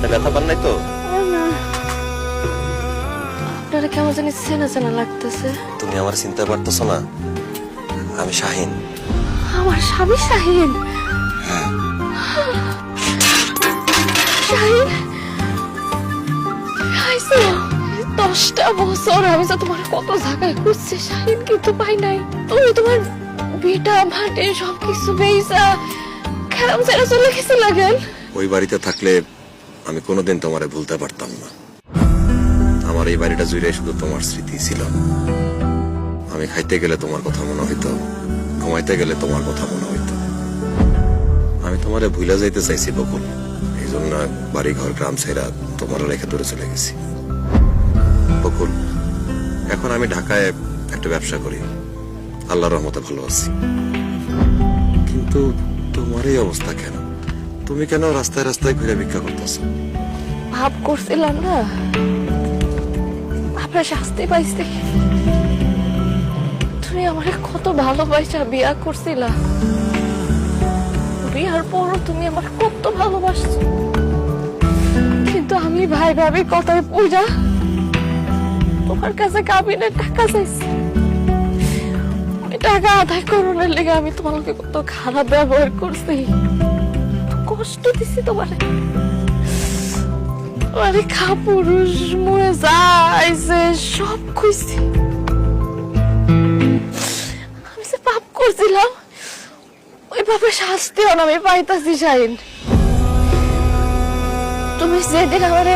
হাতে ব্যথা পান নাই তো? আপনারা কেমন জানি চেনা চেনা লাগতেছে। তুমি আমার চিনতে পারতেছো না? আমি শাহিন। আমার স্বামী শাহিন। শাহিন, আইসো। 10টা বছর আমি তো তোমার কত জায়গায় খুঁজছি শাহিন, কিন্তু পাই নাই। তুমি তোমার ভিটা মাটি সবকিছু বেইসা খেলাম ছেড়ে চলে গেছি লাগেন। ওই বাড়িতে থাকলে আমি কোনোদিন তোমারে ভুলতে পারতাম না। আমার এই বাড়িটা জুড়ে শুধু তোমার স্মৃতি ছিল। আমি খাইতে গেলে তোমার কথা মনে হইতো, ঘুমাইতে গেলে তোমার কথা মনে হইতো। আমি তোমারে ভুলে যাইতে চাইছি বকুল, এই জন্য বাড়ি ঘর গ্রাম ছেড়া তোমার রেখে দূরে চলে গেছি। বকুল, এখন আমি ঢাকায় একটা ব্যবসা করি, আল্লাহর রহমতে ভালো আছি। কিন্তু তোমার এই অবস্থা কেন? তুমি কেন রাস্তায় রাস্তায় ঘুরে ভিক্ষা করতেছো? ভাব করছিলাম না আপনার শাস্তি পাইছি। তুমি আমারে কত ভালোবাসা বিয়া করছিলা, বিয়ার পরও তুমি আমার কত ভালোবাসছো। কিন্তু আমি ভাই ভাবি কথায় পূজা তোমার কাছে কাবিনের টাকা চাইছি। ওই টাকা আদায় করোনার লেগে আমি তোমাকে কত খারাপ ব্যবহার করছি, কষ্ট দিছি তোমারে। আরে খাপুরুষ মরে যাইছে সব খুঁজছি। আমি যে পাপ করছিলাম ওই পাপের শাস্তিও না আমি পাইতাছি শাহিন। তুমি যেদিন আমারে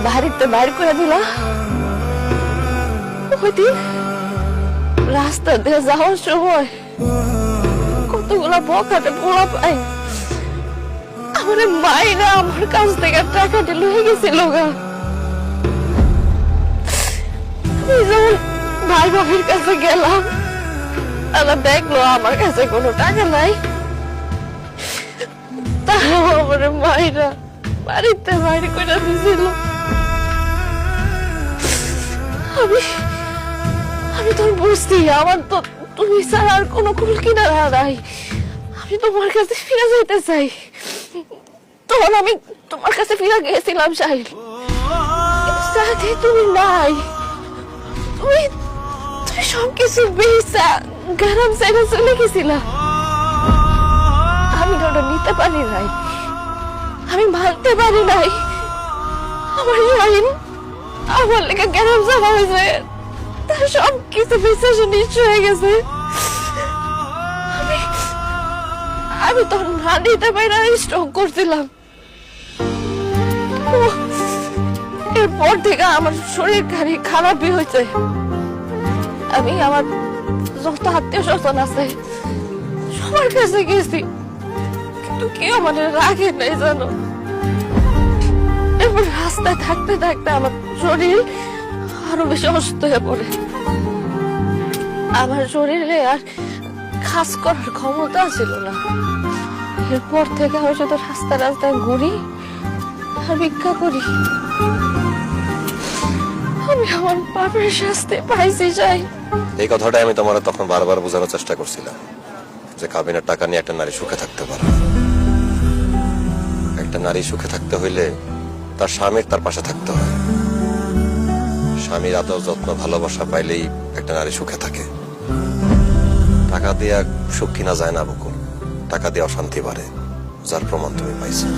বাড়িতে বাইর করে দিলা, ওই দিন রাস্তা দিয়ে যাওয়ার সময় কতগুলা বখাটে পোলা পাই আমার মাইরা আমার কাছ থেকে টাকাটা লয়ে গেছিল গা। আমি যখন ভাই ভাবির কাছে গেলাম, তারা দেখলো আমার কাছে কোনো টাকা নাই, তারা আমার মাইরা বাড়িতে বাইরে করে দিয়েছিল। আমি তোর বুঝছি আমার তো তুমি ছাড়া আর কোনো কুল কিনারা নাই। আমি তোমার কাছে ফিরে যেতে চাই। তখন আমি তোমার কাছে ফিরে গেছিলাম শাহিন, সাথে তুমি নাই। তুমি তুমি সবকিছু বেচা গ্রাম ছেড়ে চলে গেছিলা। আমি ওটা নিতে পারি নাই, আমি মানতে পারি নাই। আমার শাহিন আমার লেগে গ্রাম যাওয়া হয়েছে, তার সবকিছু বিশ্বাস নিশ্চয় হয়ে গেছে। আমি তো না নিতে পারি না, স্ট্রোক করছিলাম। এরপর থেকে আমার শরীর খারাপই হয়েছে। আমি আমার যত আত্মীয় স্বজন আছে সবার কাছে গেছি, কিন্তু কেউ আমাদের রাখে নাই জানো। এরপর রাস্তায় থাকতে থাকতে আমার শরীর আরো বেশি অসুস্থ হয়ে পড়ে। আমার শরীরে আর কাজ করার ক্ষমতা ছিল না। এরপর থেকে আমি শুধু রাস্তায় রাস্তায় ঘুরি আর ভিক্ষা করি। আমি আমার পাপের শাস্তি পাইছি চাই। এই কথাটা আমি তোমার তখন বারবার বোঝানোর চেষ্টা করছিলাম যে কাবিনের টাকা নিয়ে একটা নারী সুখে থাকতে পারে। একটা নারী সুখে থাকতে হইলে তার স্বামীর তার পাশে থাকতে হয়। স্বামীর আদর যত্ন ভালোবাসা পাইলেই একটা নারী সুখে থাকে। টাকা দিয়ে সুখ কিনা যায় না বকুল, টাকা দিয়ে অশান্তি বাড়ে, যার প্রমাণ তুমি পাইছো।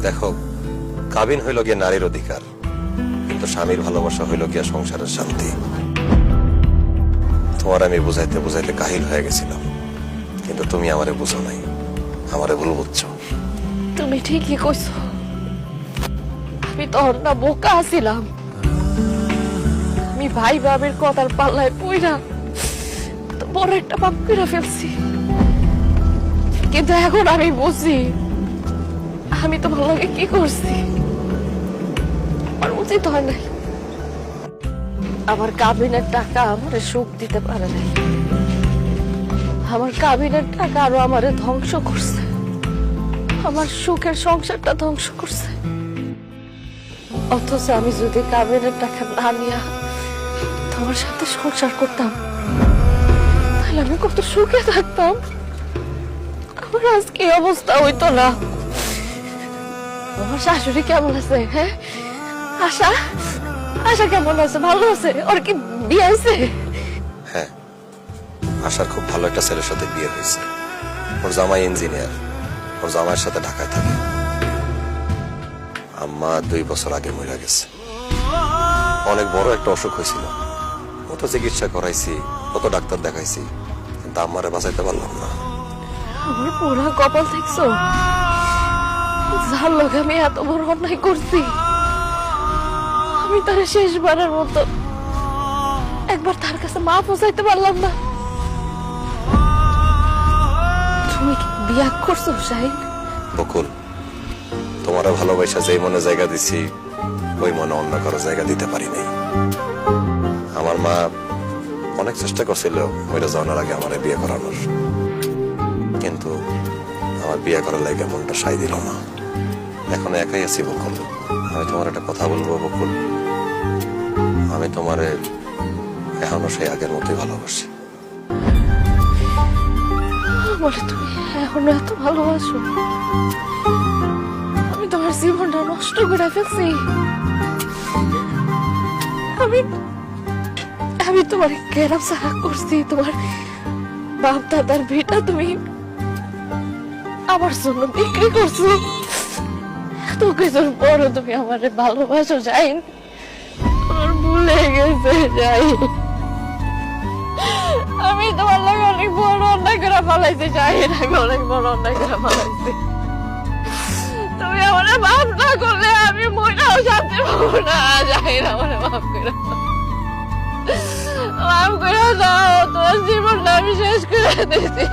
দেখো, কাবিন হইল গিয়ে নারীর অধিকার, কিন্তু স্বামীর ভালোবাসা হইল গিয়া সংসারের শান্তি। তোমার আমি বুঝাইতে বুঝাইতে কাহিল হয়ে গেছিলাম, কিন্তু তুমি আমারে বুঝো নাই, আমারে ভুল বুঝছো। তুমি ঠিকই কইছো, আমি তখন না বোকা ছিলাম। আমি ভাই বাবের কথার পাল্লায় পইরা বড় একটা পাপ করে ফেলছি। কিন্তু এখন আমি বুঝি আমি তোমার লগে কি করছি। আমার উচিত হয় নাই। আমার কাবিনের টাকা আমার সুখ দিতে পারে নাই। আমার কাবিনের টাকা আরো আমারে ধ্বংস করছে, আমার সুখের সংসারটা ধ্বংস করছে। অথচ আমি যদি কাবিনের টাকা না নিয়া তোমার সাথে সংসার করতাম, তাহলে আমি কত সুখে থাকতাম। আমার আজকে অবস্থা হইতো না। আমার শাশুড়ি কেমন আছে? হ্যাঁ, আশা আশা কেমন আছে? ভালো আছে? ওর কি বিয়ে হয়েছে? হ্যাঁ, আশার খুব ভালো একটা ছেলের সাথে বিয়ে হয়েছে। ওর জামাই ইঞ্জিনিয়ার, ওর জামাইয়ের সাথে ঢাকায় থাকে। আম্মা 2 বছর আগে মরে গেছে। অনেক বড় একটা অসুখ হয়েছিল, কত চিকিৎসা করাইছি, কত ডাক্তার দেখাইছি, কিন্তু আম্মারে বাঁচাইতে পারলাম না। আমার পুরা কপাল দেখছো, যার লোক আমি এত বড় অন্যায় করছি, আমি তার শেষবারের মতো একবার তার কাছে মাফও চাইতে পারলাম না। তুমি কি বিয়া করছো শাহিন? বকুল, তোমারও ভালোবাসা যেই মনে জায়গা দিছি, ওই মনে অন্য কারো জায়গা দিতে পারি নাই। আমার মা অনেক চেষ্টা করছিল ওইটা জানার আগে আমার বিয়ে করানোর, কিন্তু আমার বিয়ে করার লাগে মনটা সাই দিল না। এখন একাই আছি বকুল। আমি তোমার একটা কথা বলবো বকুল, আমি তোমারে এখনো সেই আগের মতোই ভালোবাসি। বলে তুমি এখনো এত ভালোবাসো? আমি তোমার জীবনটা নষ্ট করে ফেলছি। আমি আমি তোমার কেরাম সারা করছি, তোমার বাপ দাদার ভিটা তুমি আমার জন্য বিক্রি করছো। এত কিছুর পরও তুমি আমার ভালোবাসো যাইন, তোমার ভুলে গেছে যাইন। আমি তোমার লাগে অনেক বড় অন্যায় করে ফেলাইছি যাইন, আমি অনেক বড় অন্যায় করে ফেলাইছি। তুমি আমার মাফ না করলে আমি মইরাও শান্তি পাবো না। যাইন, আমার মাফ করে দাও, মাফ করে দাও। তোমার জীবনটা আমি শেষ করে দিয়েছি।